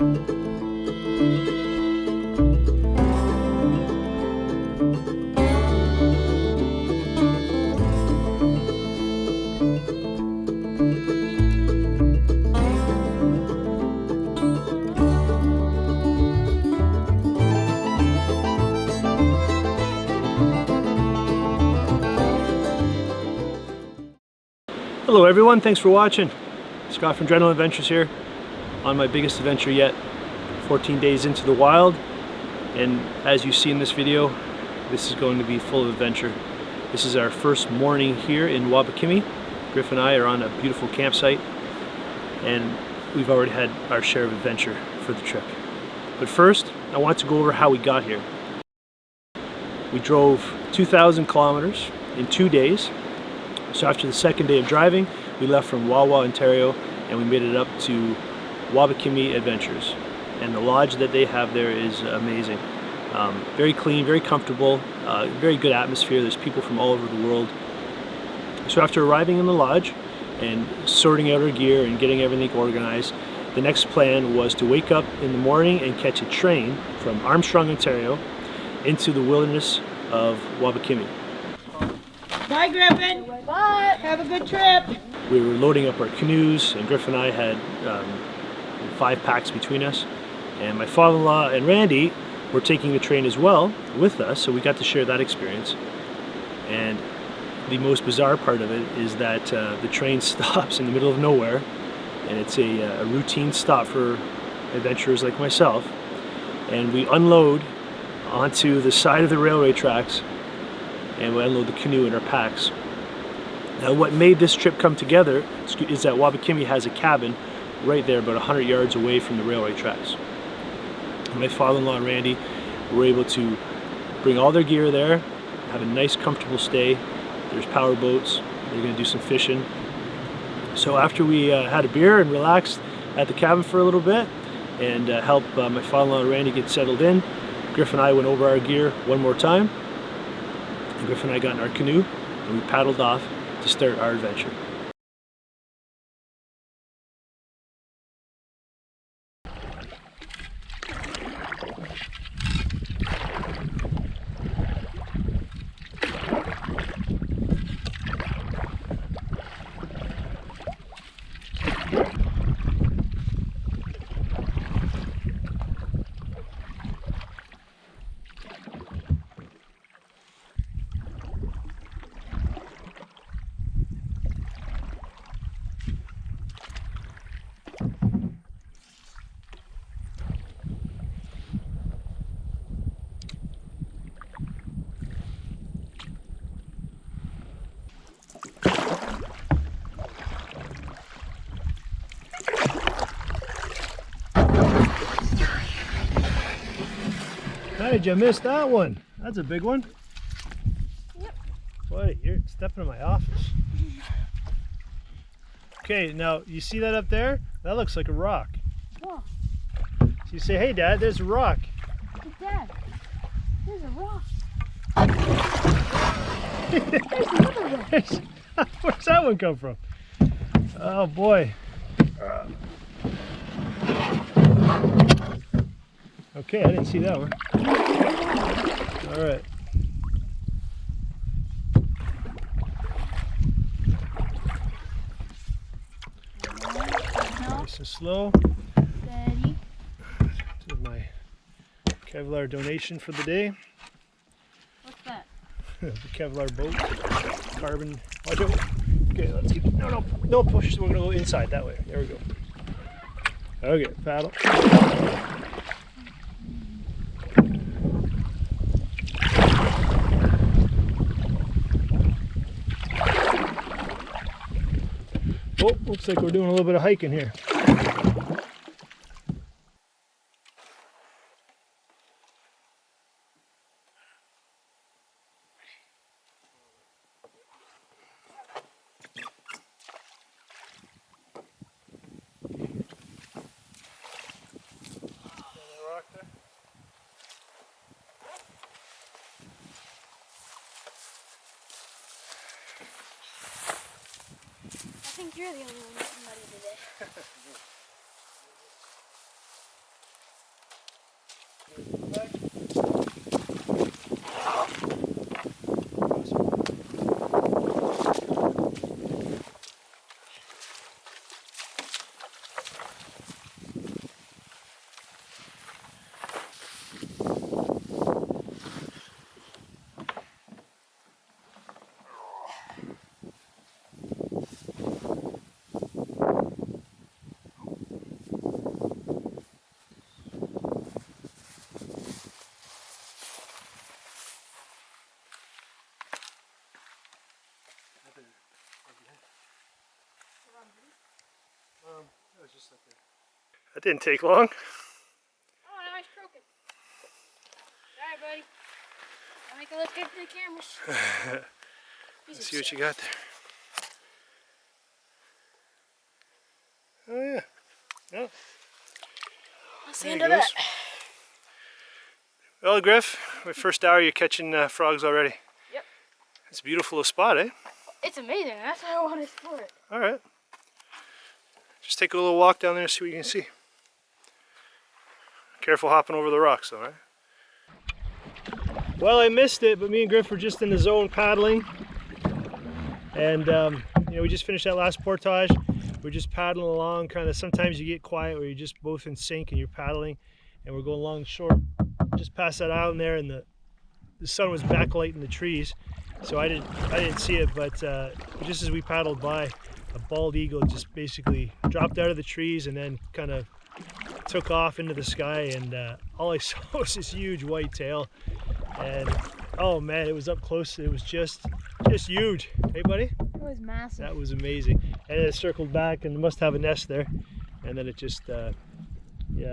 Hello everyone, thanks for watching. Scott from Adrenaline Adventures here on my biggest adventure yet, 14 days into the wild. And as you see in this video, this is going to be full of adventure. This is our first morning here in Wabakimi. Griff and I are on a beautiful campsite and we've already had our share of adventure for the trip. But first, I want to go over how we got here. We drove 2,000 kilometers in 2 days. So after the second day of driving, we left from Waba, Ontario, and we made it up to Wabakimi Adventures. And the lodge that they have there is amazing. Very clean, very comfortable, very good atmosphere. There's people from all over the world. So after arriving in the lodge and sorting out our gear and getting everything organized, the next plan was to wake up in the morning and catch a train from Armstrong, Ontario, into the wilderness of Wabakimi. Bye, Griffin. Bye. Have a good trip. We were loading up our canoes, and Griff and I had 5 packs between us. And my father-in-law and Randy were taking the train as well with us, so we got to share that experience. And the most bizarre part of it is that the train stops in the middle of nowhere, and it's a routine stop for adventurers like myself. And we unload onto the side of the railway tracks, and we unload the canoe in our packs. Now what made this trip come together is that Wabakimi has a cabin right there about 100 yards away from the railway tracks. And my father-in-law and Randy were able to bring all their gear there, have a nice comfortable stay. There's power boats, they're going to do some fishing. So after we had a beer and relaxed at the cabin for a little bit and helped my father-in-law and Randy get settled in, Griff and I went over our gear one more time. Griff and I got in our canoe and we paddled off to start our adventure. How did you miss that one? That's a big one. Yep. Boy, you're stepping in my office. Okay, now you see that up there? That looks like a rock. What? So you say, hey Dad, there's a rock. Hey Dad, there's a rock. There's another rock. Where's that one come from? Oh boy. Okay, I didn't see that one. All right. Nice and slow. Steady. This is my Kevlar donation for the day. What's that? The Kevlar boat. Carbon. Watch out. Okay, let's get. No push. We're gonna go inside that way. There we go. Okay, paddle. Oh, looks like we're doing a little bit of hiking here. I think you're the only one that's muddy today. That didn't take long. Oh, now he's croaking. Alright, buddy. I'll make it look good for the cameras. Let's see what you got there. Oh yeah. Yeah. That's There the he end of goes. that. Well, Griff, my first hour you're catching frogs already. Yep. It's a beautiful little spot, eh? It's amazing. That's why I want to explore it. All right. Just take a little walk down there and see what you can see. Careful hopping over the rocks, though, right? Well, I missed it, but me and Griff were just in the zone paddling. And, you know, we just finished that last portage. We're just paddling along, kind of, sometimes you get quiet where you're just both in sync and you're paddling. And we're going along short, just past that island there, and the sun was backlighting the trees. So I didn't see it, but just as we paddled by, a bald eagle just basically dropped out of the trees and then kind of took off into the sky, and all I saw was this huge white tail. And oh man, it was up close. It was just huge. Hey buddy? It was massive. That was amazing. And then it circled back and must have a nest there. And then it just, yeah,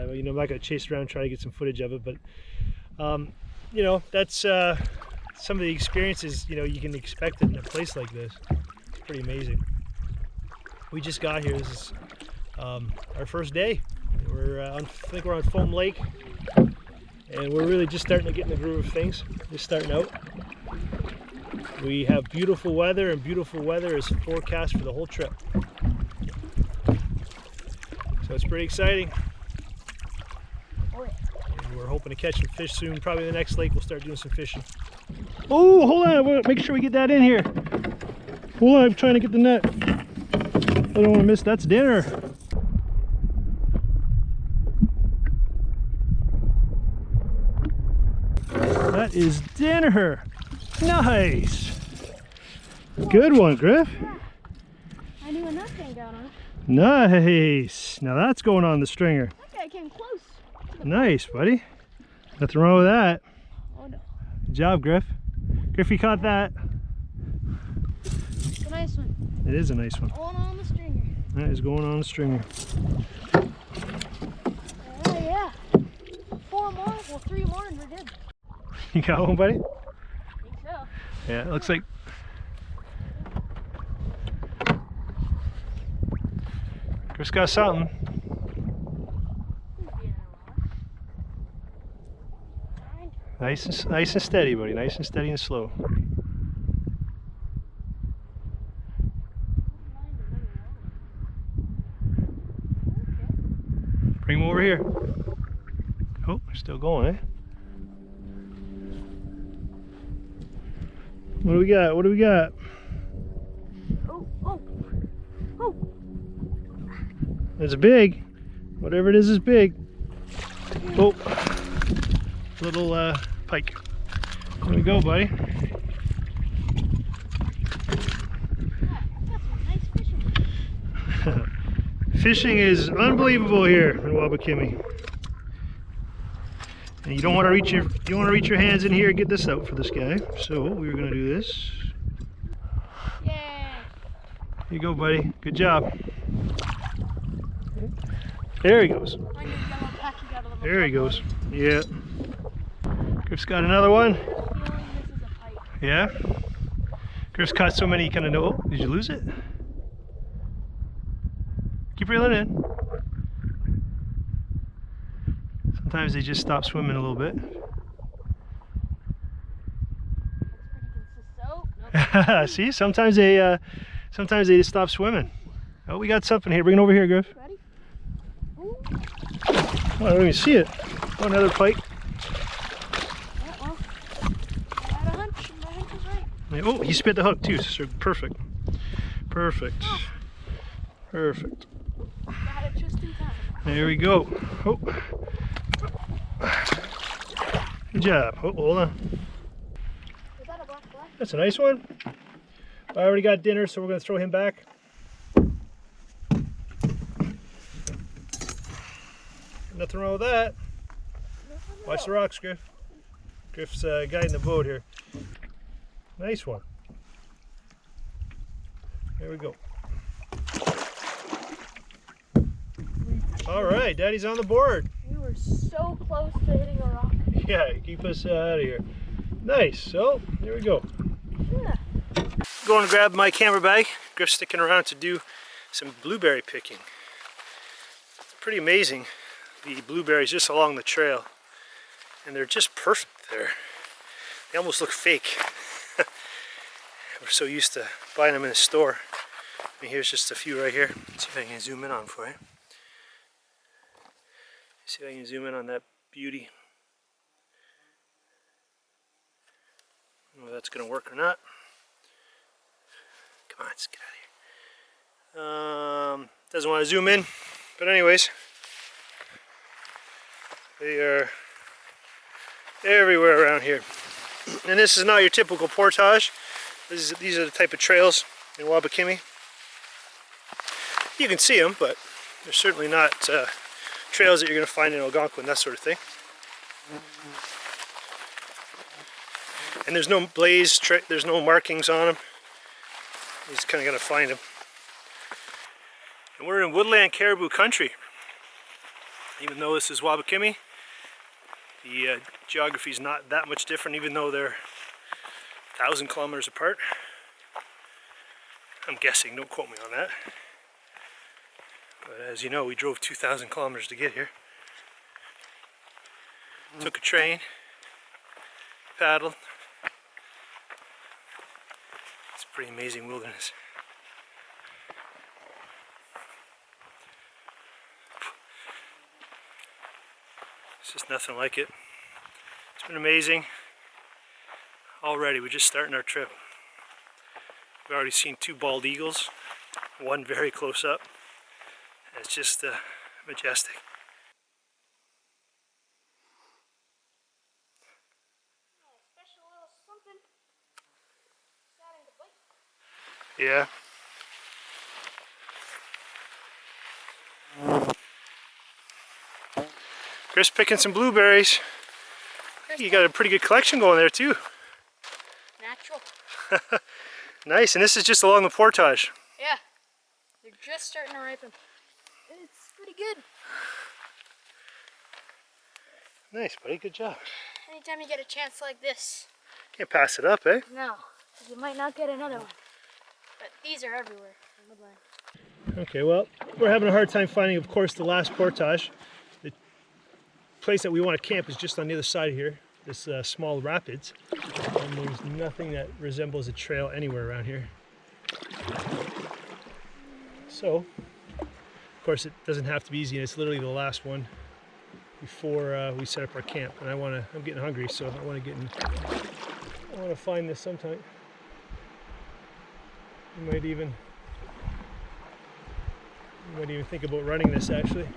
well, you know, I'm not gonna chase around trying to get some footage of it, but you know, that's some of the experiences, you know, you can expect in a place like this. It's pretty amazing. We just got here. This is our first day. I think we're on Foam Lake, and we're really just starting to get in the groove of things. Just starting out. We have beautiful weather, and beautiful weather is forecast for the whole trip. So it's pretty exciting. Oh, yeah. And we're hoping to catch some fish soon. Probably the next lake we'll start doing some fishing. Oh, hold on! Make sure we get that in here. Hold on, I'm trying to get the net. I don't want to miss. That's dinner. That is dinner. Nice. Good one, Griff. I knew enough thing going on. Nice. Now that's going on the stringer. That guy came close. Nice, buddy. Nothing wrong with that. Oh no. Good job, Griff. Griff, you caught that. It's a nice one. It is a nice one. Going on the stringer. That is going on the stringer. Oh yeah. 4 more, well 3 more and we're good. You got one, buddy? I think so. Yeah, it looks like. Griff's got something. He's being a lot. Nice and steady, buddy. Nice and steady and slow. Bring him over here. Oh, they're still going, eh? What do we got? What do we got? Oh, oh, oh. It's big. Whatever it is big. Oh, little pike. There we go, buddy. Yeah, that's some nice fishing. Fishing is unbelievable here in Wabakimi. And you don't want to reach your hands in here and get this out for this guy. So we're gonna do this. Yeah. Here you go, buddy. Good job. There he goes. I knew yellow patchy got a little There he blood goes. Yeah. Griff's got another one. feeling. This is a fight. Yeah. Griff's caught so many you kind of know. Oh, did you lose it? Keep reeling in. Sometimes they just stop swimming a little bit. That's pretty consistent. Oh, nope. See, sometimes they just stop swimming. Oh, we got something here. Bring it over here, Griff. Ready? Ooh. Oh, I don't even see it. Oh, another pike. Oh, he spit the hook too, so perfect. Perfect. Perfect. Got it just in time. There we go. Oh. Good job. Oh, hold on. Is that a black fly? That's a nice one. I already got dinner, so we're going to throw him back. Nothing wrong with that. Watch the rocks, Griff. Griff's guiding the boat here. Nice one. There we go. All right, Daddy's on the board. We were so close to hitting a rock. Yeah, keep us out of here. Nice. So, there we go. Yeah. Going to grab my camera bag. Griff's sticking around to do some blueberry picking. It's pretty amazing, the blueberries just along the trail. And they're just perfect there. They almost look fake. We're so used to buying them in a store. And here's just a few right here. Let's see if I can zoom in on for you. See if I can zoom in on that beauty. I don't know if that's going to work or not. Come on, let's get out of here. Doesn't want to zoom in, but anyways, they are everywhere around here. And this is not your typical portage. These are the type of trails in Wabakimi. You can see them, but they're certainly not trails that you're going to find in Algonquin, that sort of thing. And there's no blaze, there's no markings on them. You just kind of got to find them. And we're in woodland caribou country. Even though this is Wabakimi, the geography is not that much different, even though they're 1,000 kilometers apart. I'm guessing, don't quote me on that. But as you know, we drove 2,000 kilometers to get here. Took a train, paddled. It's a pretty amazing wilderness. It's just nothing like it. It's been amazing. Already, we're just starting our trip. We've already seen 2 bald eagles, one very close up. It's just majestic. Special little something. Starting to bite. Yeah. Chris picking some blueberries. You got a pretty good collection going there too. Natural. Nice, and this is just along the portage. Yeah. They're just starting to ripen. It's pretty good. Nice, buddy, good job. Anytime you get a chance like this. Can't pass it up, eh? No, you might not get another one. But these are everywhere in woodland. Okay, well, we're having a hard time finding, of course, the last portage. The place that we want to camp is just on the other side here, this small rapids. And there's nothing that resembles a trail anywhere around here. So, of course, it doesn't have to be easy, and it's literally the last one before we set up our camp. And I'm getting hungry, so I want to find this sometime. You might even think about running this, actually.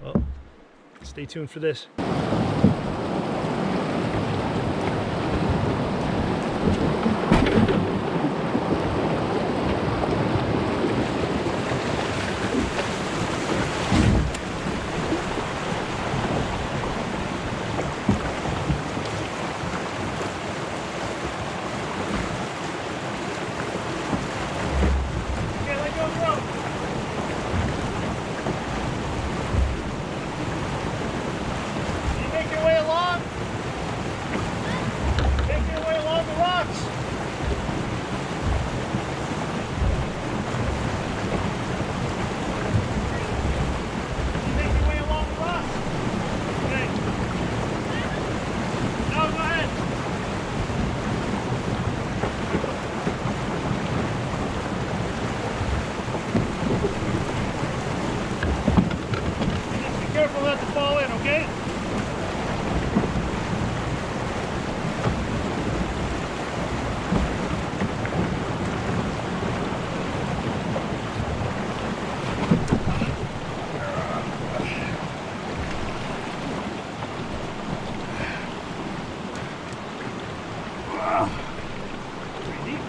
Well, stay tuned for this. Pretty deep.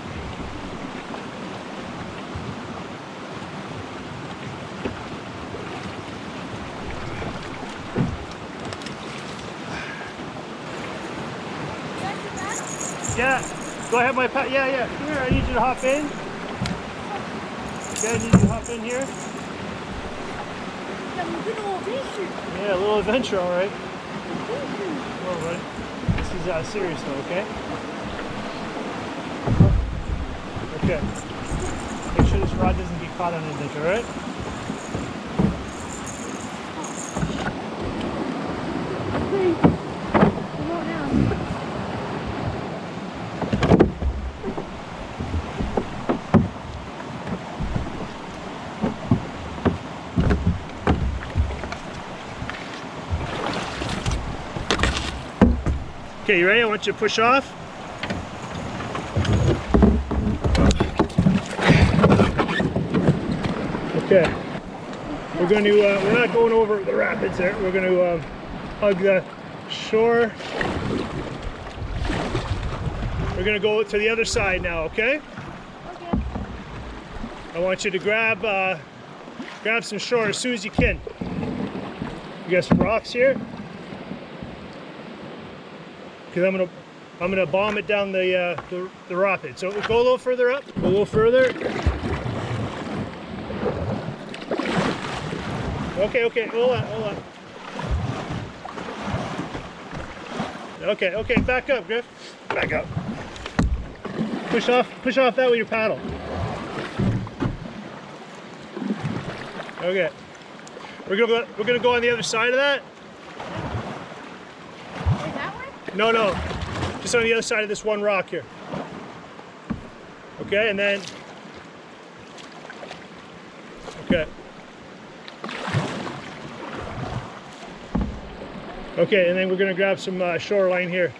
Yeah, go ahead, my pet. Yeah. Come here, I need you to hop in. Okay, I need you to hop in here. Yeah, a little adventure, all right. All right. This is serious though, okay? Okay. Make sure this rod doesn't get caught on anything, all right? Okay, you ready? I want you to push off. Okay. We're going to, we're not going over the rapids there. We're going to hug the shore. We're going to go to the other side now, okay? Okay. I want you to grab some shore as soon as you can. You got some rocks here? Because I'm gonna bomb it down the rapid. So go a little further up. Go a little further. Okay. Hold on. Okay. Back up, Griff. Back up. Push off that with your paddle. Okay. We're gonna go on the other side of that. No, just on the other side of this one rock here. Okay, and then, okay. Okay, and then we're gonna grab some shoreline here.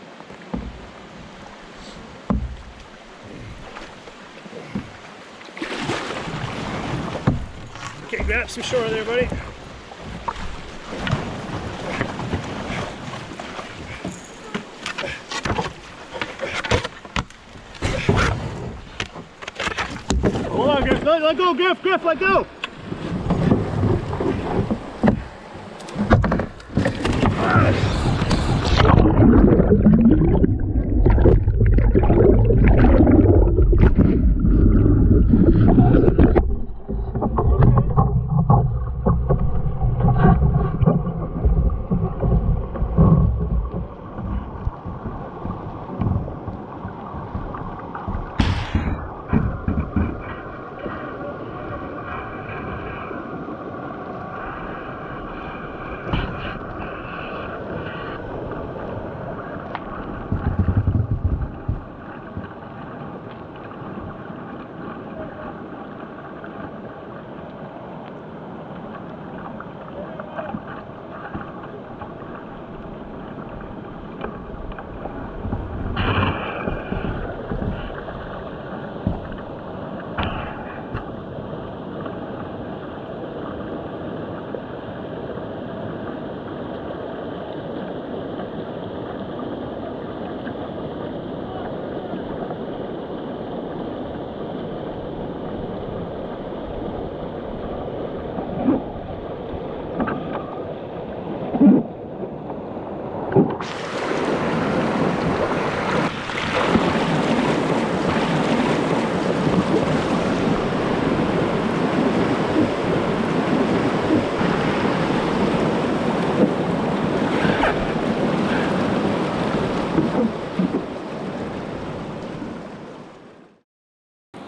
Okay, grab some shore there, buddy. Hold on, Griff. Let go, Griff, let go.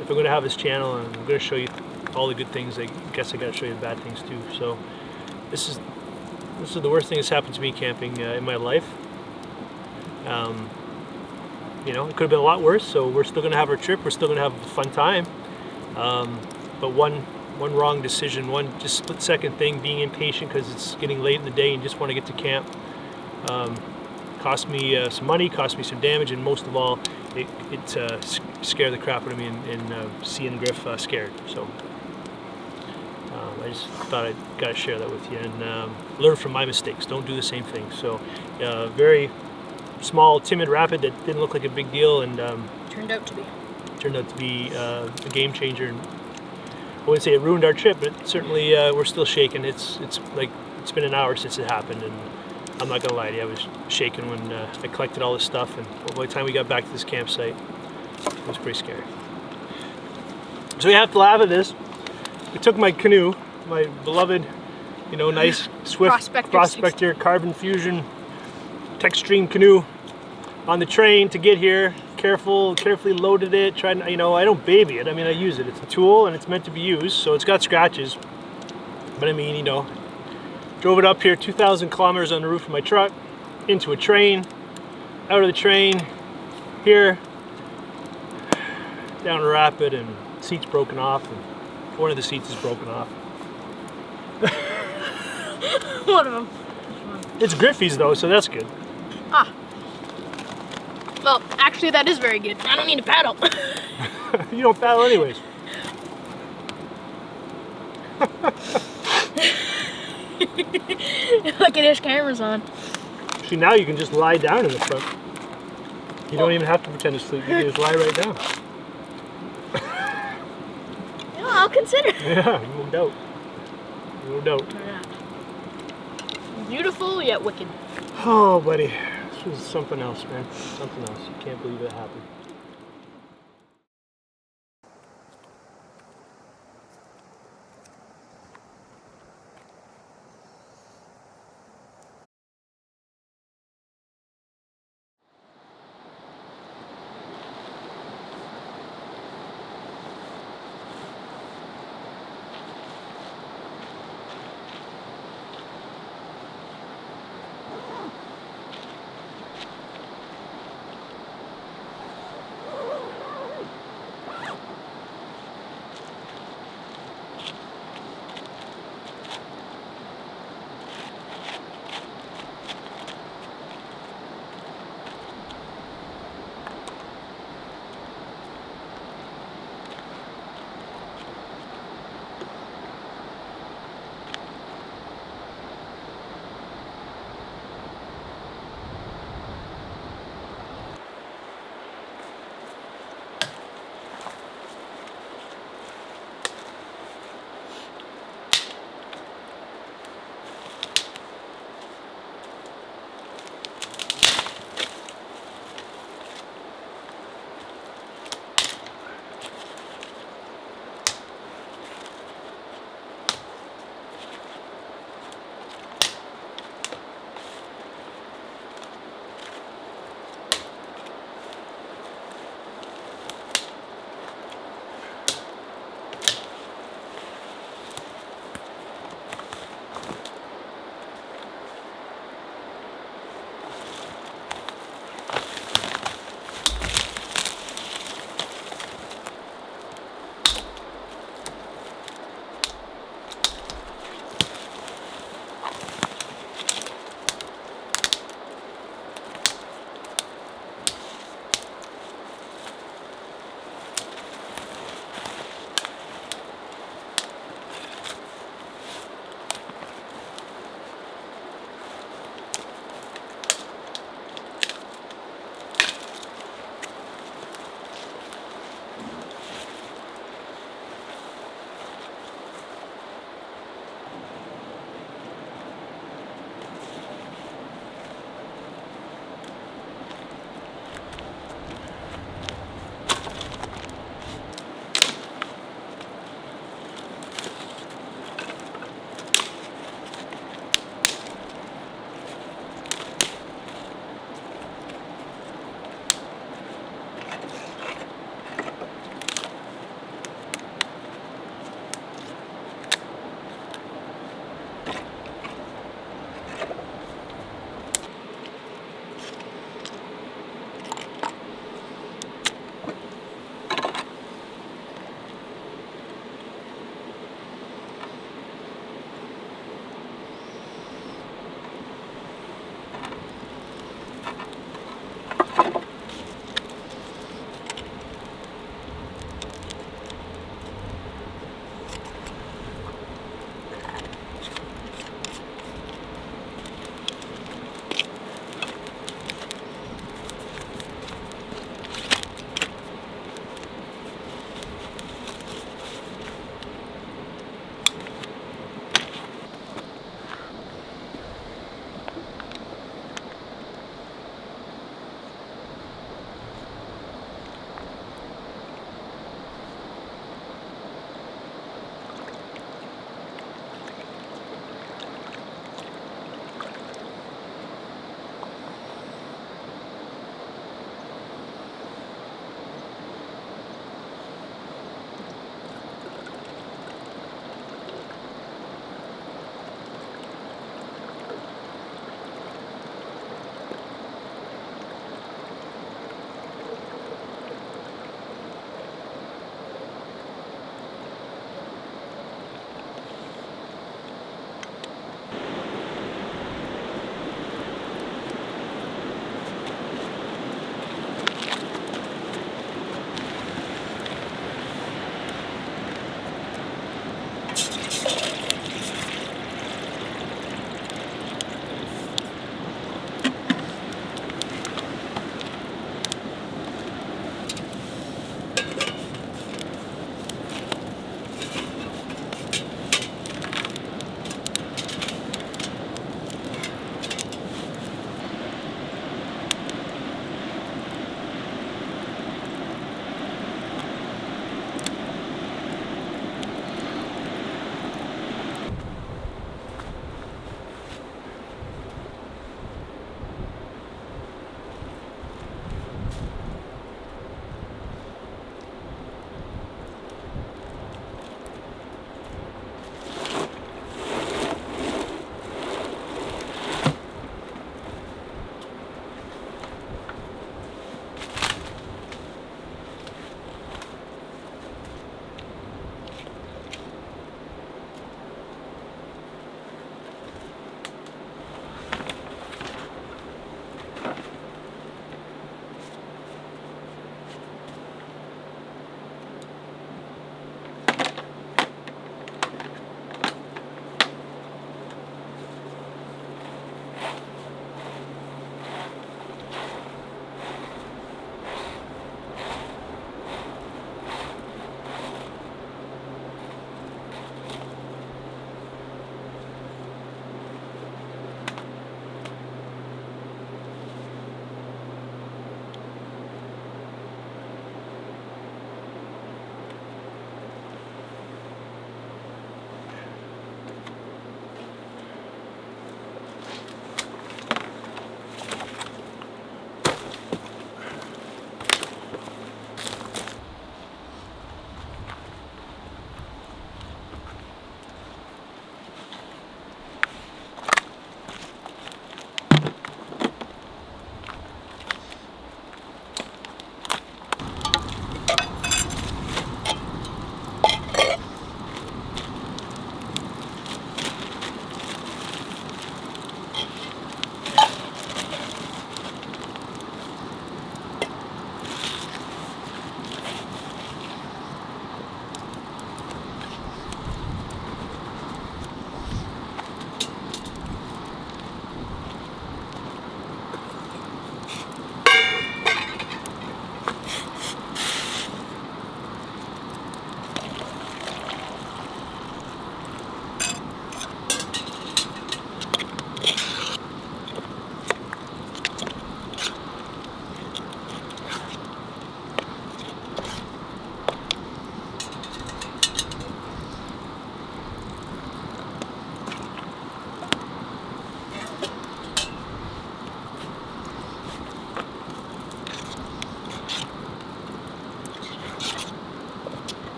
If I'm going to have this channel and I'm going to show you all the good things, I guess I got to show you the bad things too. So this is the worst thing that's happened to me camping in my life. You know, it could have been a lot worse. So we're still going to have our trip. We're still going to have a fun time. But one wrong decision, one just split-second thing, being impatient because it's getting late in the day and just want to get to camp, cost me some money, cost me some damage, and most of all, it scared the crap out of me in seeing Griff scared. So I just thought I'd got to share that with you and learn from my mistakes. Don't do the same thing. So very small, timid rapid that didn't look like a big deal, and Turned out to be. a game changer. And I wouldn't say it ruined our trip, but certainly we're still shaking. It's been an hour since it happened, and I'm not gonna lie to you, I was shaking when I collected all this stuff, and by the time we got back to this campsite, it was pretty scary. So you have to laugh at this. I took my canoe, my beloved, you know, nice Swift Prospector Carbon Fusion Techstream canoe, on the train to get here. Carefully loaded it. Tried, you know, I don't baby it. I mean, I use it. It's a tool and it's meant to be used, so it's got scratches. But I mean, you know, drove it up here 2,000 kilometers on the roof of my truck, into a train, out of the train, here, down a rapid, and seat's broken off, and one of the seats is broken off. One of them. It's Griffey's though, so that's good. Ah. Well, actually, that is very good. I don't need to paddle. You don't paddle anyways. Look at his camera's on. See, now you can just lie down in the front. You don't even have to pretend to sleep. You can just lie right down. Yeah, I'll consider. Yeah, no doubt. No doubt. Beautiful yet wicked. Oh, buddy. This was something else, man. Something else. You can't believe it happened.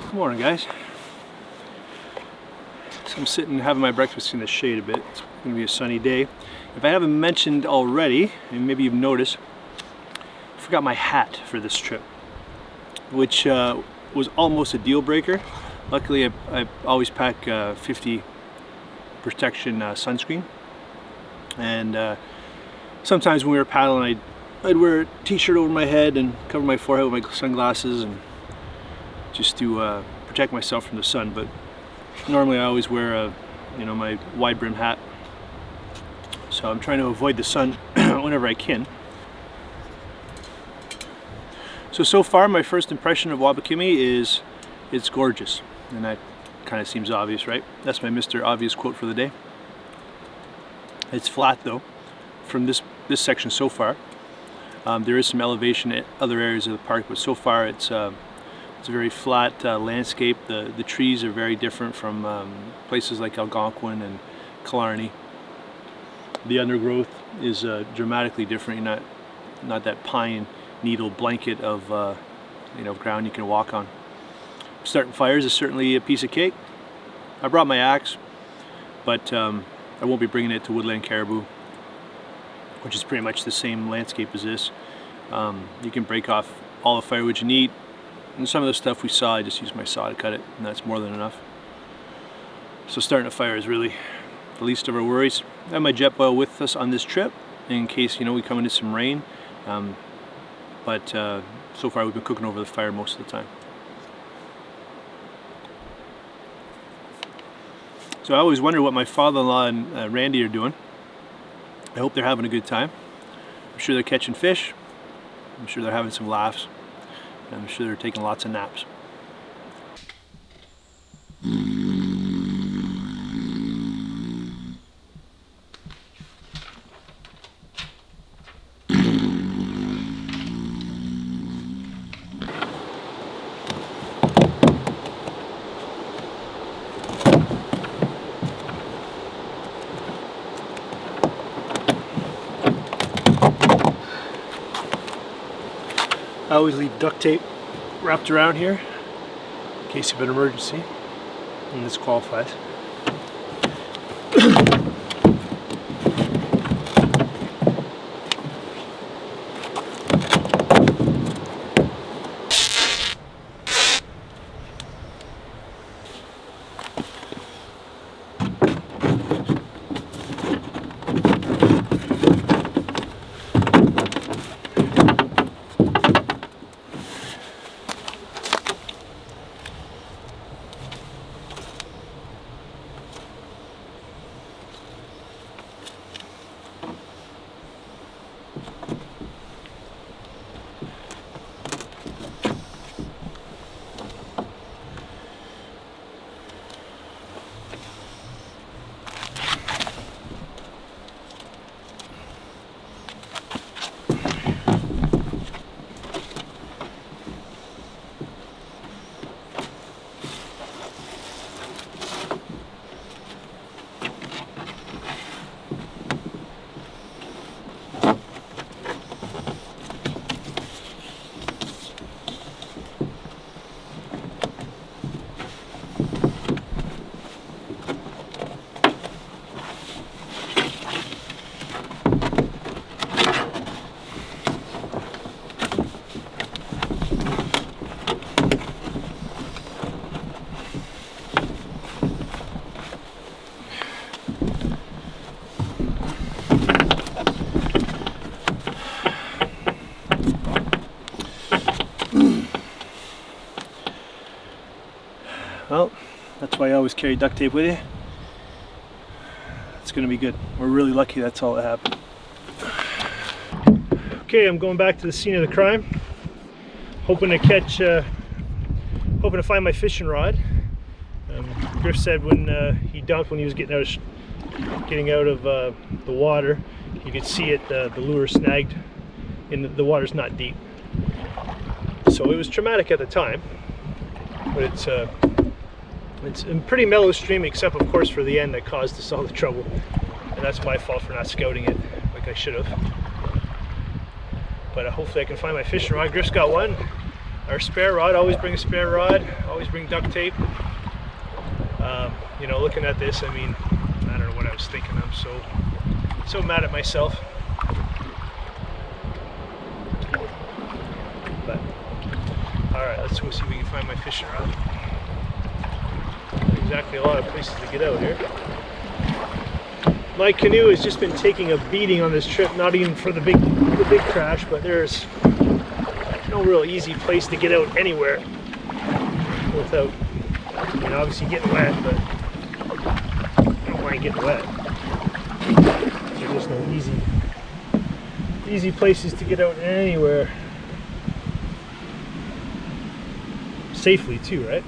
Good morning, guys. So I'm sitting having my breakfast in the shade a bit. It's going to be a sunny day. If I haven't mentioned already, and maybe you've noticed, I forgot my hat for this trip, which was almost a deal breaker. Luckily, I always pack 50 protection sunscreen, and sometimes when we were paddling, I'd wear a t-shirt over my head and cover my forehead with my sunglasses, and just to protect myself from the sun. But normally I always wear my wide brim hat, so I'm trying to avoid the sun whenever I can. So far my first impression of Wabakimi is it's gorgeous, and that kind of seems obvious, right? That's my Mr. Obvious quote for the day. It's flat though from this section so far. There is some elevation in other areas of the park, but so far it's a very flat landscape. The trees are very different from places like Algonquin and Killarney. The undergrowth is dramatically different. Not that pine needle blanket of ground you can walk on. Starting fires is certainly a piece of cake. I brought my axe, but I won't be bringing it to Woodland Caribou, which is pretty much the same landscape as this. You can break off all the firewood you need, and some of the stuff we saw, I just used my saw to cut it, and that's more than enough. So starting a fire is really the least of our worries. I have my jet boil with us on this trip in case we come into some rain, but so far we've been cooking over the fire most of the time. So I always wonder what my father-in-law and Randy are doing. I hope they're having a good time. I'm sure they're catching fish. I'm sure they're having some laughs. And I'm sure they're taking lots of naps. I always leave duct tape wrapped around here in case of an emergency, and this qualifies. Well, that's why I always carry duct tape with you. It's gonna be good. We're really lucky that's all that happened. Okay, I'm going back to the scene of the crime. Hoping to find my fishing rod. Griff said when he dumped, when he was getting out of the water, you could see it, the lure snagged, and the water's not deep. So it was traumatic at the time, but it's a pretty mellow stream, except of course for the end that caused us all the trouble, and that's my fault for not scouting it like I should have. But hopefully I can find my fishing rod. Griff's got one. our spare rod. Always bring a spare rod, always bring duct tape. You know, looking at this, I mean, I don't know what I was thinking. I'm so mad at myself. But alright, let's go see if we can find my fishing rod. Not exactly a lot of places to get out here. My canoe has just been taking a beating on this trip, not even for the big crash, but there's no real easy place to get out anywhere without, I mean, obviously getting wet, but I don't mind getting wet. There's just no easy places to get out anywhere. Safely too, right?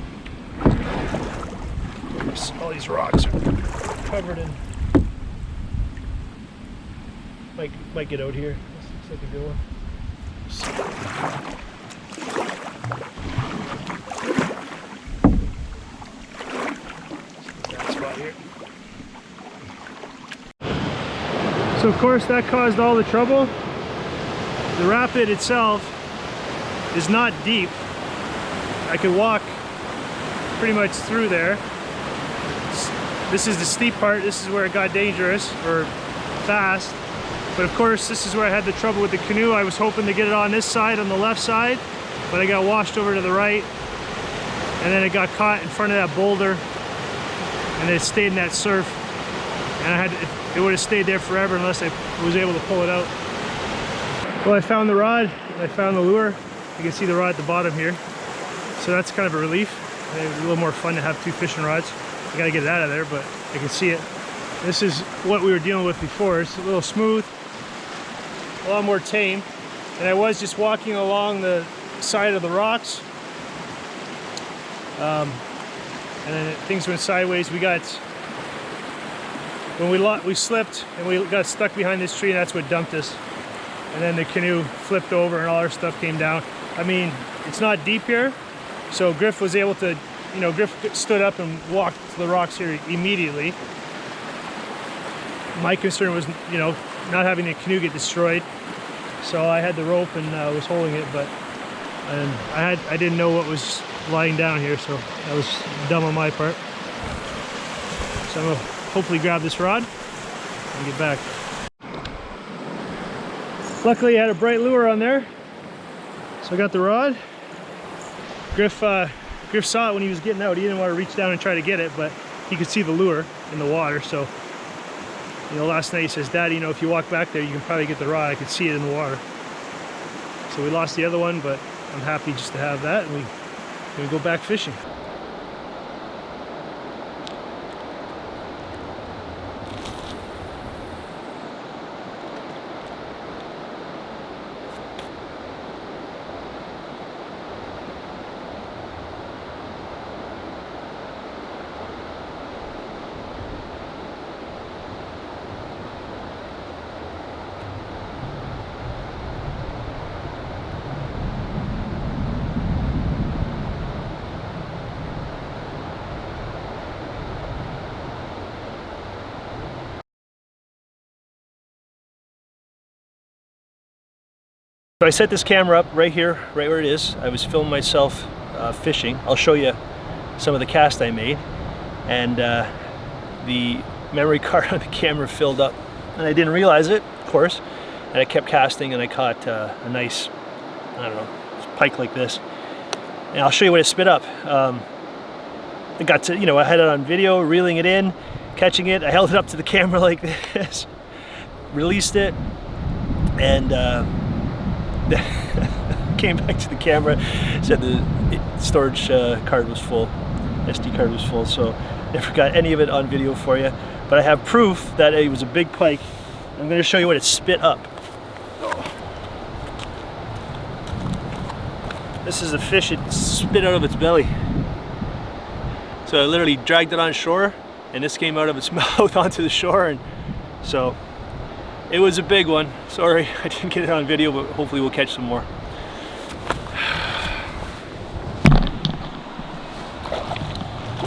All these rocks are covered in. Might get out here. This looks like a good one. That spot here. So of course that caused all the trouble. The rapid itself is not deep. I could walk pretty much through there. This is the steep part. This is where it got dangerous or fast. But of course, this is where I had the trouble with the canoe. I was hoping to get it on this side, on the left side, but I got washed over to the right. And then it got caught in front of that boulder. And it stayed in that surf. And it would have stayed there forever unless I was able to pull it out. Well, I found the rod, I found the lure. You can see the rod at the bottom here. So that's kind of a relief. It's a little more fun to have two fishing rods. I gotta get it out of there, but I can see it. This is what we were dealing with before. It's a little smooth, a lot more tame. And I was just walking along the side of the rocks. And then things went sideways. When we slipped and we got stuck behind this tree, and that's what dumped us. And then the canoe flipped over and all our stuff came down. I mean, it's not deep here. So Griff was able to, you know, Griff stood up and walked to the rocks here immediately. My concern was, you know, not having the canoe get destroyed. So I had the rope and was holding it, but I didn't know what was lying down here, so that was dumb on my part. So I'm gonna hopefully grab this rod and get back. Luckily I had a bright lure on there, so I got the rod. Griff saw it when he was getting out. He didn't want to reach down and try to get it, but he could see the lure in the water. So, you know, last night he says, "Daddy, you know, if you walk back there, you can probably get the rod." I could see it in the water. So we lost the other one, but I'm happy just to have that, and we go back fishing. So I set this camera up right here, right where it is. I was filming myself fishing. I'll show you some of the casts I made. And the memory card on the camera filled up. And I didn't realize it, of course. And I kept casting and I caught a nice, I don't know, pike like this. And I'll show you what it spit up. I got to, you know, I had it on video, reeling it in, catching it. I held it up to the camera like this, released it, and came back to the camera, said the storage card was full, SD card was full, so never got any of it on video for you. But I have proof that it was a big pike. I'm going to show you what it spit up. This is the fish it spit out of its belly. So I literally dragged it on shore, and this came out of its mouth onto the shore, and so it was a big one. Sorry, I didn't get it on video, but hopefully we'll catch some more.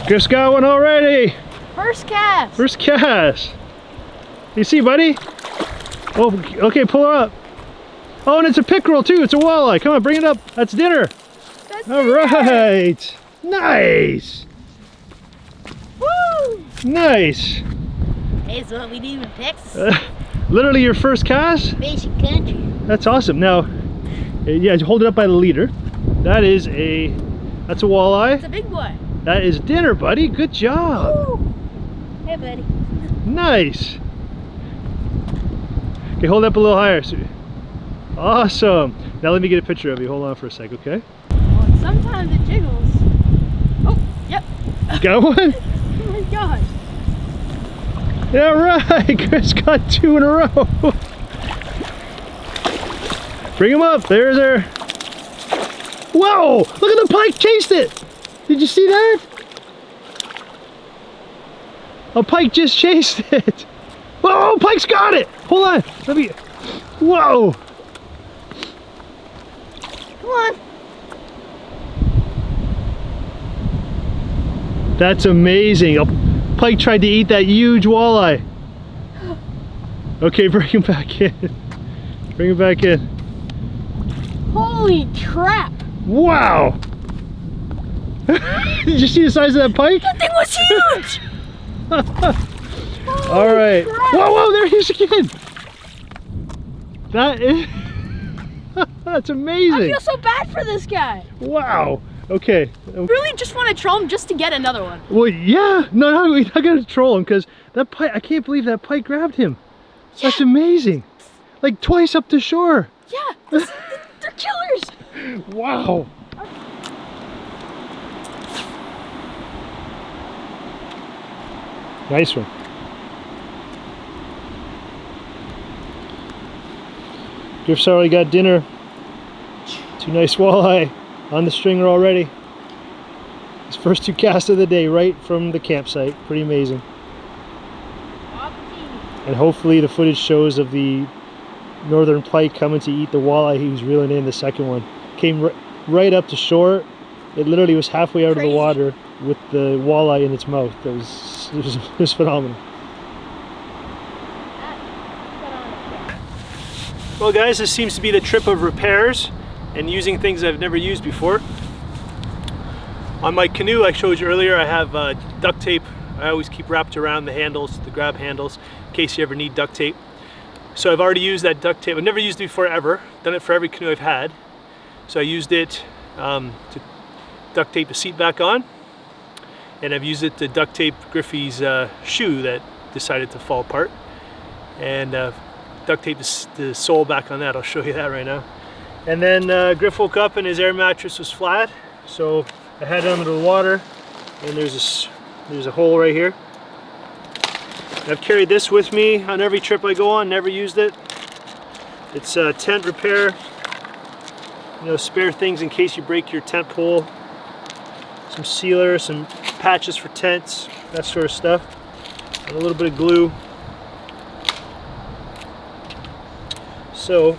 Griff's got one already. First cast. First cast. You see, buddy? Oh, okay, pull her up. Oh, and it's a pickerel too. It's a walleye. Come on, bring it up. That's dinner. All right. Nice. Woo! Nice. Hey, it's what we do in Texas. Literally your first cast? Fishing country. That's awesome. Now, yeah, hold it up by the leader. That's a walleye. It's a big boy. That is dinner, buddy. Good job. Woo. Hey, buddy. Nice. Okay, hold it up a little higher. Awesome. Now let me get a picture of you. Hold on for a sec, okay? Well, sometimes it jiggles. Oh, yep. Got one? Oh my gosh. Yeah, right. Chris got 2 in a row. Bring him up. There's our... Whoa! Look at the pike chased it. Did you see that? A pike just chased it. Whoa! Pike's got it. Hold on. Let me... Whoa! Come on. That's amazing. A pike tried to eat that huge walleye. Okay, bring him back in. Bring him back in. Holy crap. Wow! Did you see the size of that pike? That thing was huge. All right. crap. Whoa, whoa, there he is again. That is... That's amazing. I feel so bad for this guy. Wow. Okay. Really just want to troll him just to get another one. Well, yeah. No, we're not gonna troll him because that pike. I can't believe that pike grabbed him. Yeah. That's amazing. Like twice up the shore. Yeah, they're killers. Wow. Nice one. Griff's already got dinner. 2 nice walleye on the stringer already. His first 2 casts of the day right from the campsite. Pretty amazing. Wabakimi. And hopefully the footage shows of the northern pike coming to eat the walleye he was reeling in the second one. Came right up to shore. It literally was halfway out of the water with the walleye in its mouth. It was phenomenal. Well guys, this seems to be the trip of repairs and using things I've never used before. On my canoe I showed you earlier, I have duct tape. I always keep wrapped around the handles, the grab handles, in case you ever need duct tape. So I've already used that duct tape. I've never used it before ever. Done it for every canoe I've had. So I used it to duct tape the seat back on. And I've used it to duct tape Griffey's shoe that decided to fall apart. And duct tape the sole back on that. I'll show you that right now. And then Griff woke up and his air mattress was flat. So I had it under the water and there's a hole right here. I've carried this with me on every trip I go on, never used it. It's a tent repair, you know, spare things in case you break your tent pole. Some sealer, some patches for tents, that sort of stuff. And a little bit of glue. So,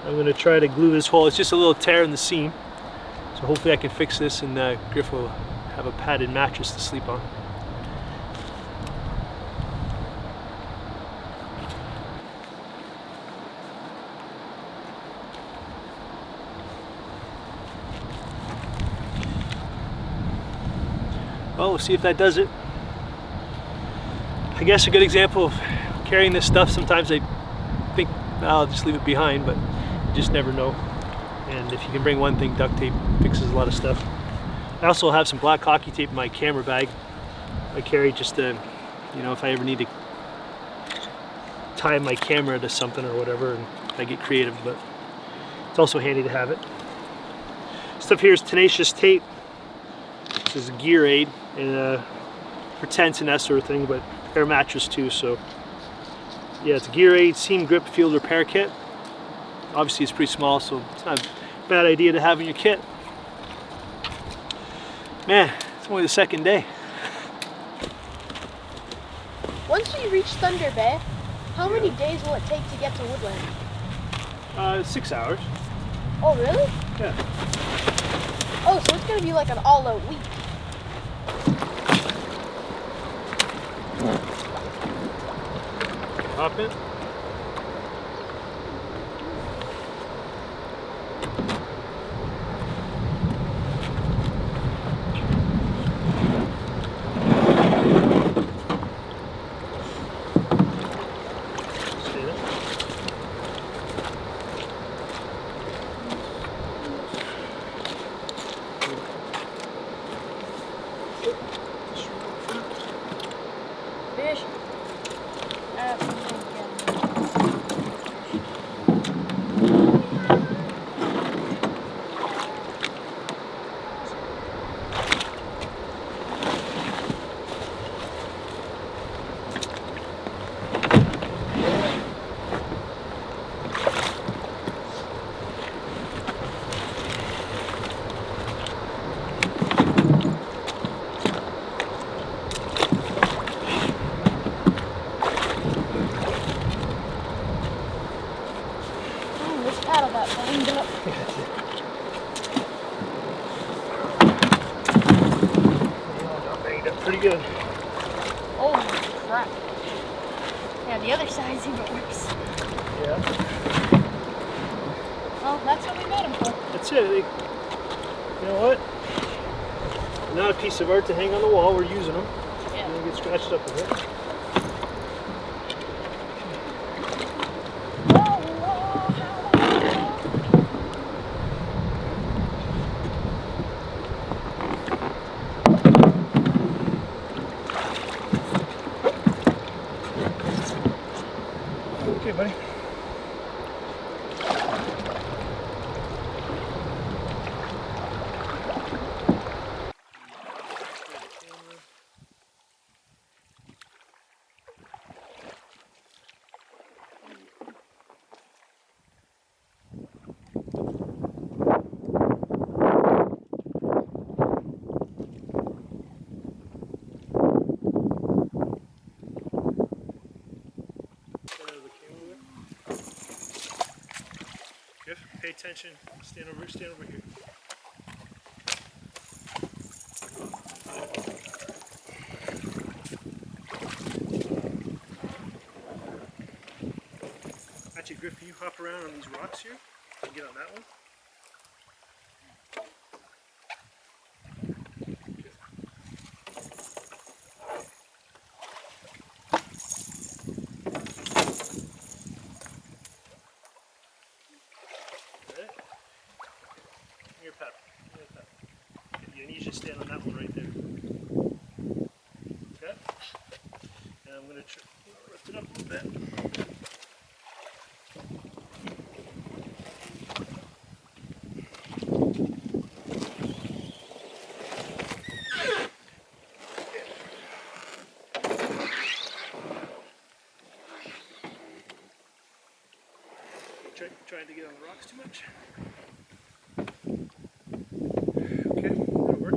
I'm going to try to glue this hole. It's just a little tear in the seam. So hopefully I can fix this and Griff will have a padded mattress to sleep on. Well, we'll see if that does it. I guess a good example of carrying this stuff, sometimes I think I'll just leave it behind, but you just never know. And if you can bring one thing, duct tape fixes a lot of stuff. I also have some black hockey tape in my camera bag. I carry just to, you know, if I ever need to tie my camera to something or whatever, and I get creative, but it's also handy to have it. Stuff here is tenacious tape. This is a gear aid and for tents and that sort of thing, but air mattress too. So yeah, it's a gear aid seam grip field repair kit. Obviously it's pretty small, so it's not a bad idea to have in your kit. Man, it's only the second day. Once we reach Thunder Bay, how many days will it take to get to Woodland? 6 hours. Oh, really? Yeah. Oh, so it's going to be like an all-out week. Hop in. pretty good. Oh crap. Yeah, the other side's even worse. Yeah. Well, that's what we made them for. That's it. You know what? Not a piece of art to hang on the wall. We're using them. Yeah. They get scratched up a bit. Okay, buddy. Griff, pay attention. Stand over here. Actually, Griff, can you hop around on these rocks here and get on that one? Your pep. You need you to stand on that one right there. Okay? And I'm going to lift it up a little bit. Trying to get on the rocks too much. Okay, that'll work.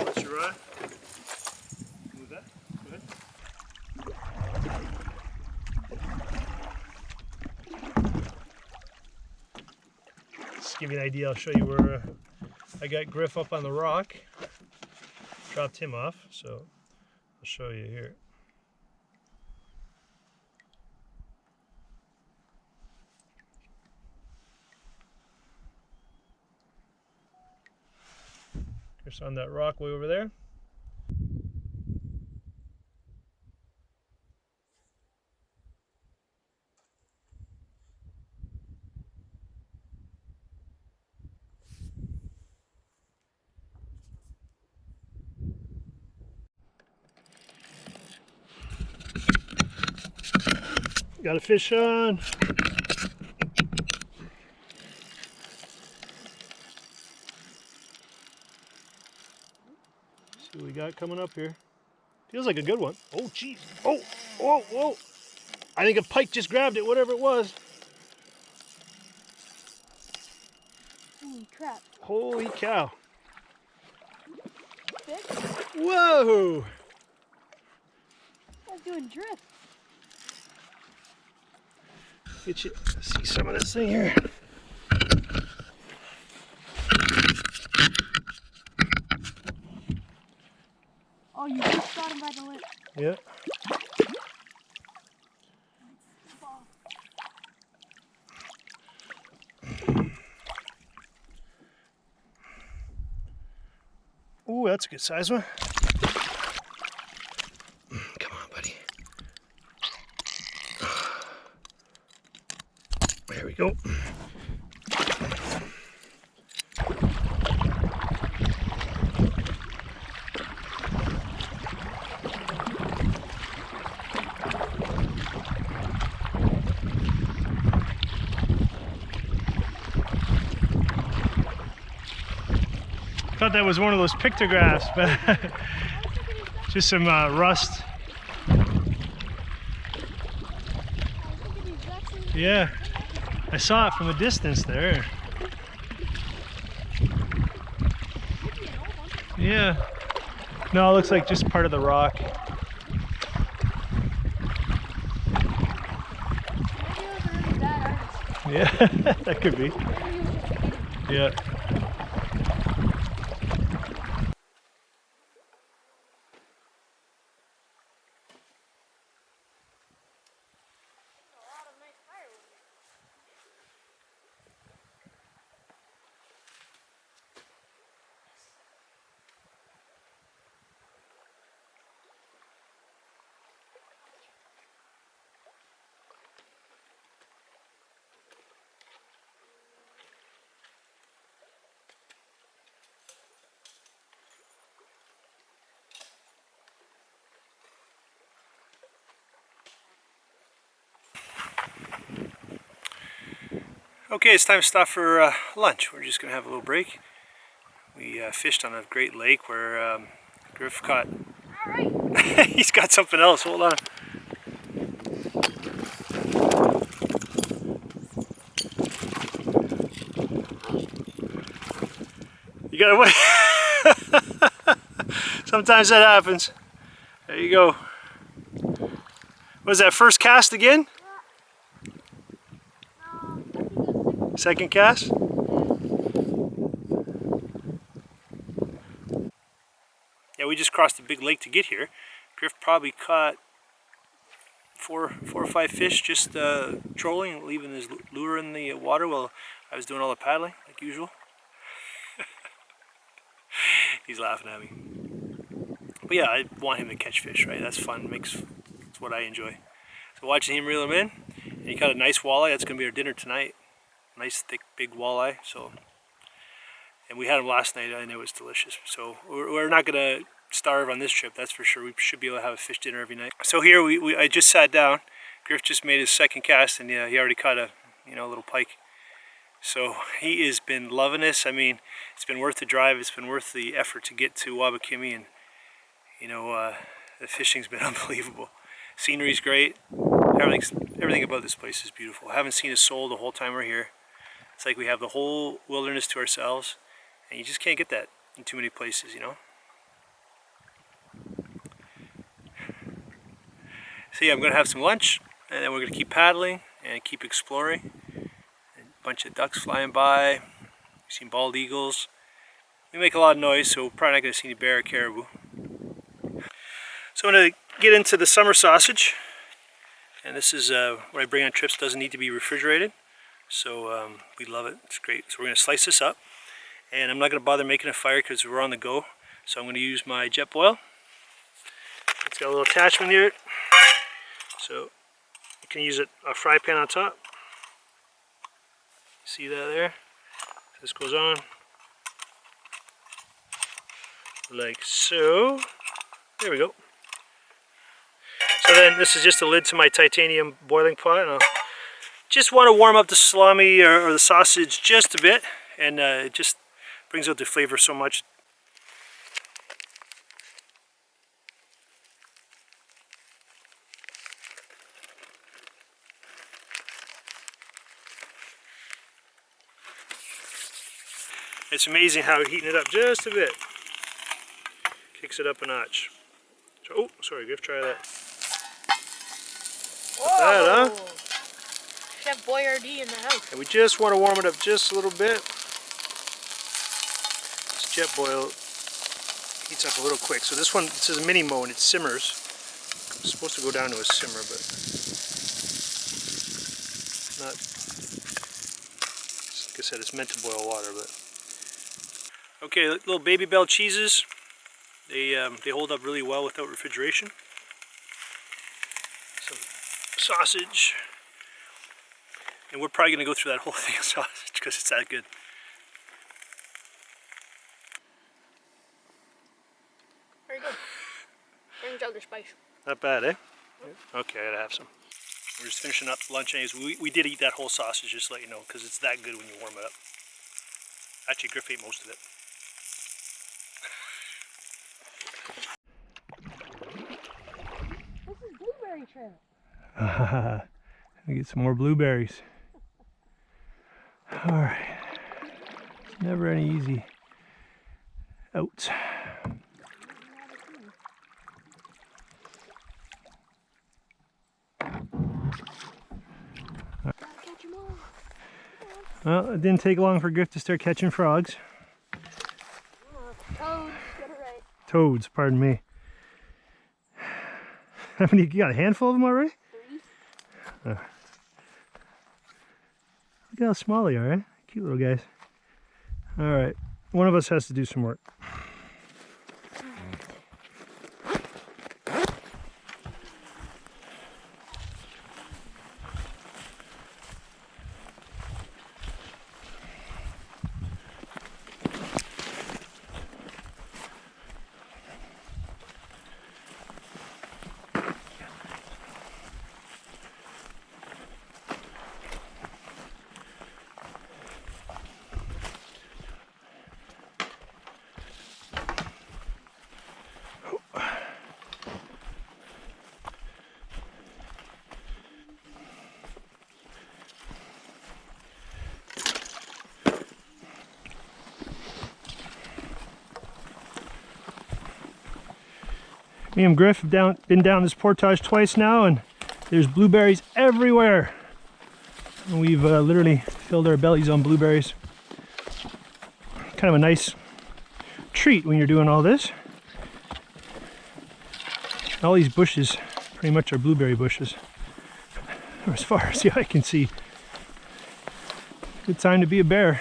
What's your rod? Move that. Go ahead. Just give you an idea, I'll show you where I got Griff up on the rock. Dropped him off, so I'll show you here. Griff's on that rock way over there. Got a fish on. See what we got coming up here. Feels like a good one. Oh, geez. Oh, whoa, whoa. I think a pike just grabbed it, whatever it was. Holy crap. Holy cow. Big? Whoa. I'm doing drift. Get you see some of this thing here. Oh, you just got him by the lip. Yeah. Ooh, that's a good size one. Come on, buddy. There we go. I thought that was one of those pictographs, but just some rust. Yeah, I saw it from a distance there. Yeah. No, it looks like just part of the rock. Yeah, that could be. Yeah. Okay, it's time to stop for lunch. We're just going to have a little break. We fished on a great lake where Griff caught... He's got something else, hold on. You gotta wait. Sometimes that happens. There you go. Was that first cast again? Second cast? Yeah, we just crossed a big lake to get here. Griff probably caught four or five fish just trolling, leaving his lure in the water while I was doing all the paddling, like usual. He's laughing at me. But yeah, I want him to catch fish, right? That's fun. That's what I enjoy. So watching him reel them in, and he caught a nice walleye. That's going to be our dinner tonight. Nice, thick, big walleye. So, and we had him last night, and it was delicious. So we're not going to starve on this trip, that's for sure. We should be able to have a fish dinner every night. So here I just sat down. Griff just made his second cast, and yeah, he already caught a little pike. So he has been loving this. I mean, it's been worth the drive. It's been worth the effort to get to Wabakimi, and the fishing's been unbelievable. Scenery's great. Everything about this place is beautiful. I haven't seen a soul the whole time we're here. It's like we have the whole wilderness to ourselves, and you just can't get that in too many places, So yeah, I'm going to have some lunch, and then we're going to keep paddling and keep exploring. A bunch of ducks flying by. We've seen bald eagles. They make a lot of noise, so we're probably not going to see any bear or caribou. So I'm going to get into the summer sausage. And this is what I bring on trips. Doesn't need to be refrigerated. So we love it. It's great. So we're going to slice this up. And I'm not going to bother making a fire because we're on the go. So I'm going to use my jet boil. It's got a little attachment here. So you can use a fry pan on top. See that there? This goes on like so. There we go. So then this is just a lid to my titanium boiling pot, and I'll just want to warm up the salami or the sausage just a bit, and it just brings out the flavor so much. It's amazing how heating it up just a bit kicks it up a notch. So, oh, sorry, Griff, try that. Whoa! That, huh? Chef Boyardee in the house. And we just want to warm it up just a little bit. This jet boil heats up a little quick. So this one, it says mini mo and it simmers. It's supposed to go down to a simmer, but not. Like I said, it's meant to boil water, but. Okay, little Baby Bell cheeses. They hold up really well without refrigeration. Some sausage. And we're probably going to go through that whole thing of sausage because it's that good. Very good. Brings out the spice. Not bad, eh? Okay, I gotta have some. We're just finishing up lunch anyways. We did eat that whole sausage, just to let you know, because it's that good when you warm it up. Actually, Griff ate most of it. This is blueberry trail. We get some more blueberries. Alright. It's never any easy outs. Well, it didn't take long for Griff to start catching frogs. Toads, get it right. Toads, pardon me. How many? You got a handful of them already? 3. Look at how small they are, eh? Cute little guys. All right, one of us has to do some work. Me and Griff have been down this portage twice now, and there's blueberries everywhere. And we've literally filled our bellies on blueberries. Kind of a nice treat when you're doing all this. All these bushes pretty much are blueberry bushes, or as far as the eye can see. Good time to be a bear.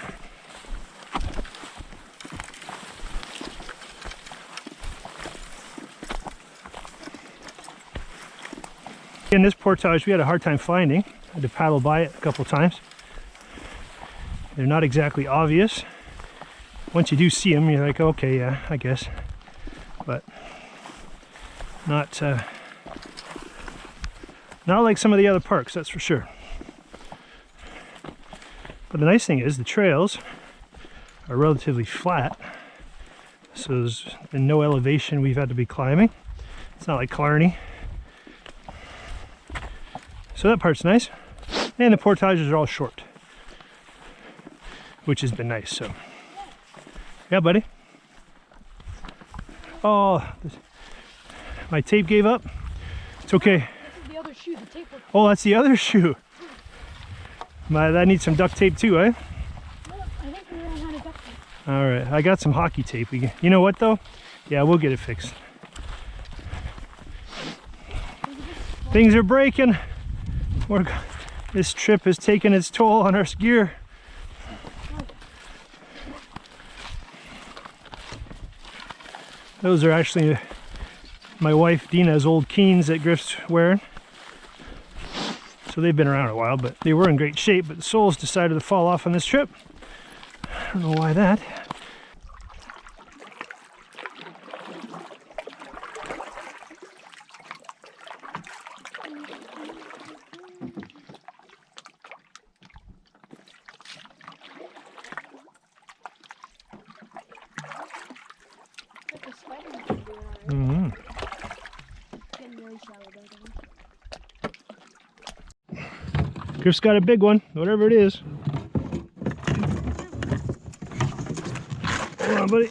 In this portage we had a hard time finding. I had to paddle by it a couple times. They're not exactly obvious. Once you do see them, you're like, okay, yeah, I guess. But not like some of the other parks, that's for sure. But the nice thing is the trails are relatively flat, so there's been no elevation we've had to be climbing. It's not like Killarney. So that part's nice. And the portages are all short, which has been nice. So yeah, buddy. Oh, my tape gave up. It's okay. This is the other shoe, the tape was... Oh, that's the other shoe. That needs some duct tape too, eh? No, I think we ran out of duct tape. All right, I got some hockey tape. You know what though? Yeah, we'll get it fixed. Things are breaking. This trip has taken its toll on our gear. Those are actually my wife Dina's old Keens that Griff's wearing. So they've been around a while, but they were in great shape, but the soles decided to fall off on this trip. I don't know why that. Mm-hmm. Griff's got a big one, whatever it is. Come on, buddy.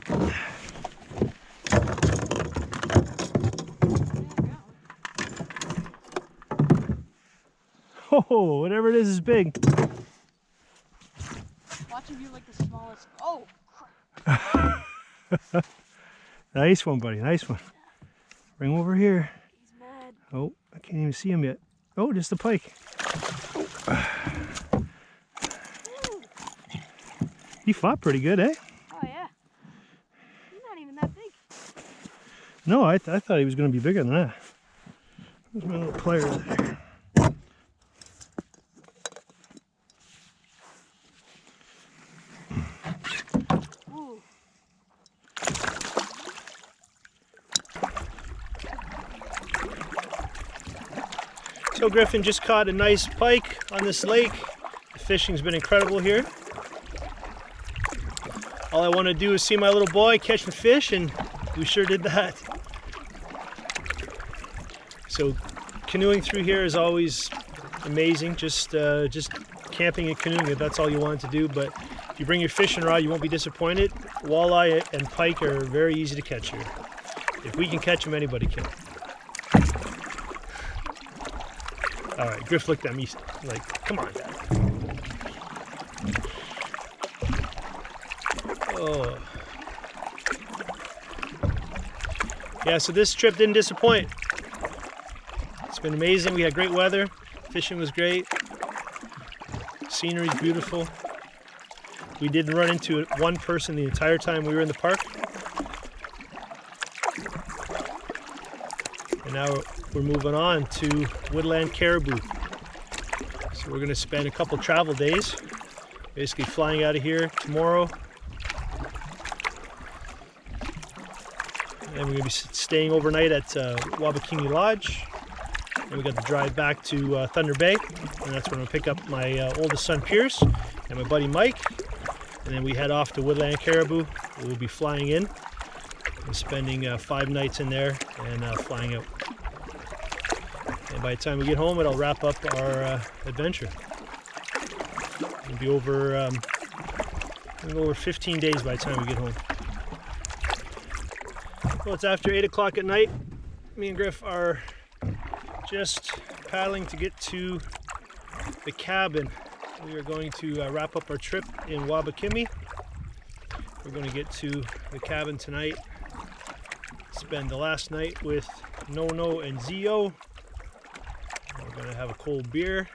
Oh, whatever it is big. Watching you like the smallest. Oh, crap. Nice one, buddy. Nice one. Bring him over here. He's mad. Oh, I can't even see him yet. Oh, just a pike. Oh. He fought pretty good, eh? Oh, yeah. He's not even that big. No, I thought he was going to be bigger than that. There's my little pliers there. So Griffin just caught a nice pike on this lake. The fishing's been incredible here. All I want to do is see my little boy catch the fish, and we sure did that. So canoeing through here is always amazing. Just camping and canoeing, if that's all you want to do. But if you bring your fishing rod, you won't be disappointed. Walleye and pike are very easy to catch here. If we can catch them, anybody can. All right, Griff looked at me like, come on, Dad. Oh. Yeah, so this trip didn't disappoint. It's been amazing. We had great weather. Fishing was great. Scenery's beautiful. We didn't run into one person the entire time we were in the park. And now we're moving on to woodland caribou. So we're going to spend a couple travel days, basically flying out of here tomorrow. And we're going to be staying overnight at Wabakimi Lodge. And we got to drive back to Thunder Bay. And that's when I'll pick up my oldest son Pierce and my buddy Mike. And then we head off to woodland caribou. We'll be flying in and spending 5 nights in there and flying out. And by the time we get home, it'll wrap up our adventure. It'll be over 15 days by the time we get home. Well, it's after 8 o'clock at night. Me and Griff are just paddling to get to the cabin. We are going to wrap up our trip in Wabakimi. We're going to get to the cabin tonight, spend the last night with Nono and Zio. We're going to have a cold beer.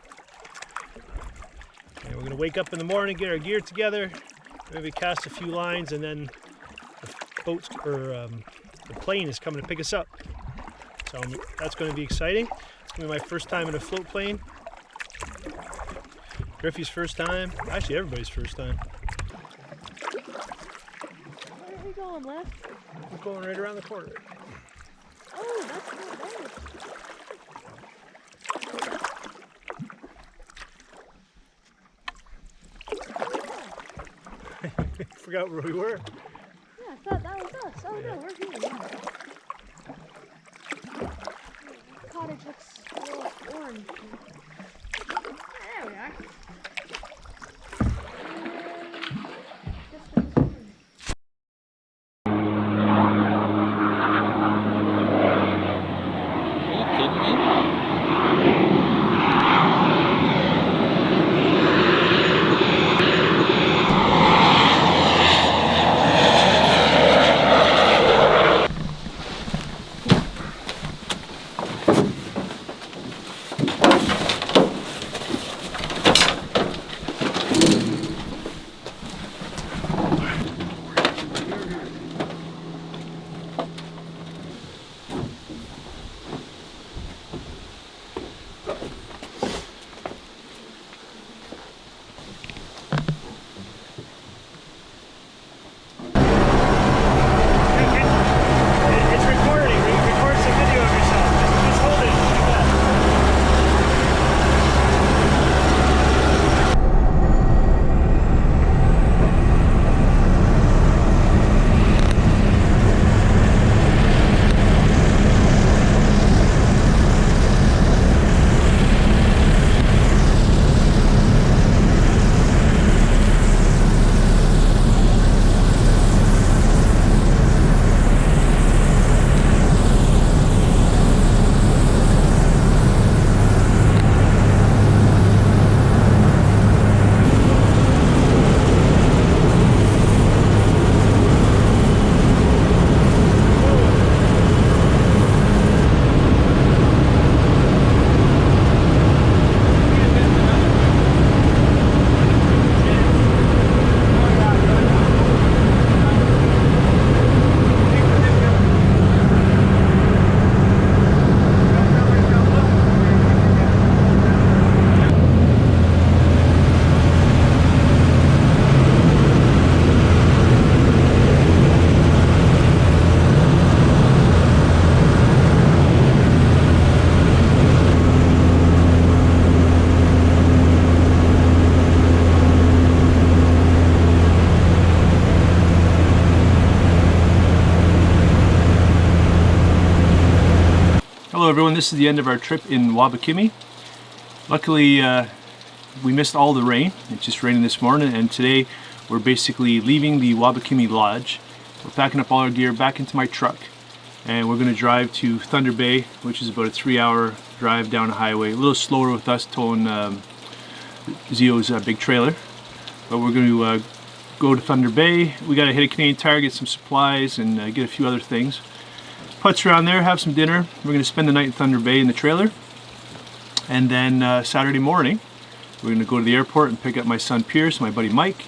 And we're going to wake up in the morning, get our gear together, maybe cast a few lines, and then the plane is coming to pick us up. So that's going to be exciting. It's going to be my first time in a float plane. Griffey's first time. Actually, everybody's first time. Where are we going, left? We're going right around the corner. Oh, that's not bad. Forgot where we were. Yeah, I thought that was us. Oh no, we're here. Yeah. The cottage looks a little orange. There we are. Hello everyone, this is the end of our trip in Wabakimi. Luckily we missed all the rain. It just rained this morning, and today we're basically leaving the Wabakimi Lodge. We're packing up all our gear back into my truck, and we're going to drive to Thunder Bay, which is about a 3-hour drive down a highway. A little slower with us towing Zio's big trailer, but we're going to go to Thunder Bay. We got to hit a Canadian Tire, get some supplies, and get a few other things. Putz around there, have some dinner. We're going to spend the night in Thunder Bay in the trailer. And then Saturday morning, we're going to go to the airport and pick up my son Pierce, my buddy Mike.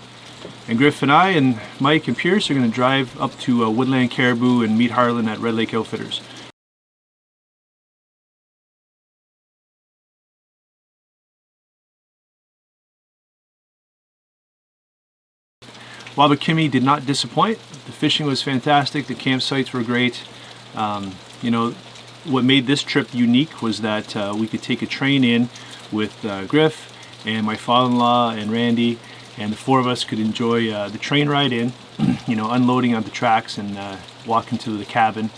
And Griff and I and Mike and Pierce are going to drive up to Woodland Caribou and meet Harlan at Red Lake Outfitters. Wabakimi did not disappoint. The fishing was fantastic. The campsites were great. You know, what made this trip unique was that we could take a train in with Griff and my father-in-law and Randy, and the four of us could enjoy the train ride in, you know, unloading on the tracks and walking to the cabin,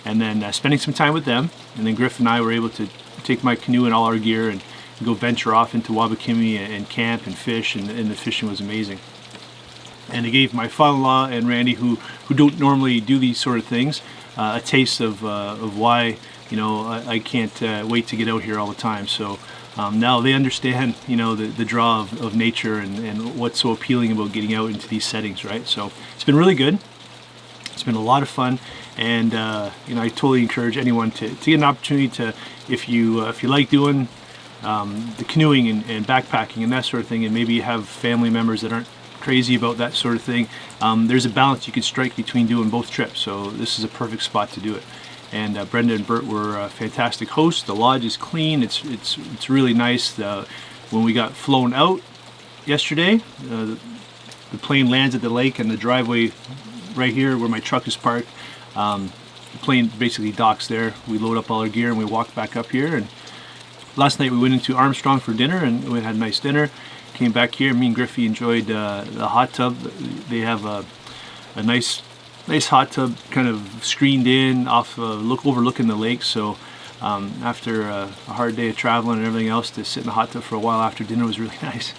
and then spending some time with them. And then Griff and I were able to take my canoe and all our gear and go venture off into Wabakimi and camp and fish, and the fishing was amazing. And it gave my father-in-law and Randy, who don't normally do these sort of things, a taste of why, you know, I can't wait to get out here all the time. So now they understand, you know, the draw of nature and what's so appealing about getting out into these settings, right? So it's been really good. It's been a lot of fun, and you know, I totally encourage anyone to get an opportunity to, if you like doing the canoeing and backpacking and that sort of thing, and maybe you have family members that aren't crazy about that sort of thing, there's a balance you can strike between doing both trips. So this is a perfect spot to do it. And Brenda and Bert were fantastic hosts. The lodge is clean. It's really nice. When we got flown out yesterday, the plane lands at the lake, and the driveway right here where my truck is parked, the plane basically docks there. We load up all our gear and we walk back up here. And last night we went into Armstrong for dinner, and we had a nice dinner. Came back here. Me and Griffey enjoyed the hot tub. They have a nice hot tub, kind of screened in, overlooking the lake. So after a hard day of traveling and everything else, to sit in the hot tub for a while after dinner was really nice.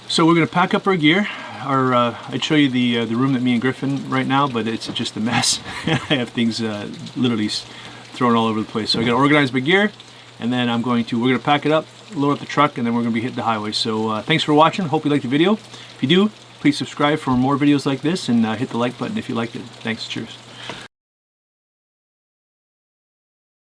So we're going to pack up our gear. I'd show you the room that me and Griffin right now, but it's just a mess. I have things literally thrown all over the place. So I got to organize my gear, and then we're going to pack it up, load up the truck, and then we're going to be hitting the highway. So thanks for watching. Hope you liked the video. If you do, please subscribe for more videos like this, and hit the like button if you liked it. Thanks. Cheers.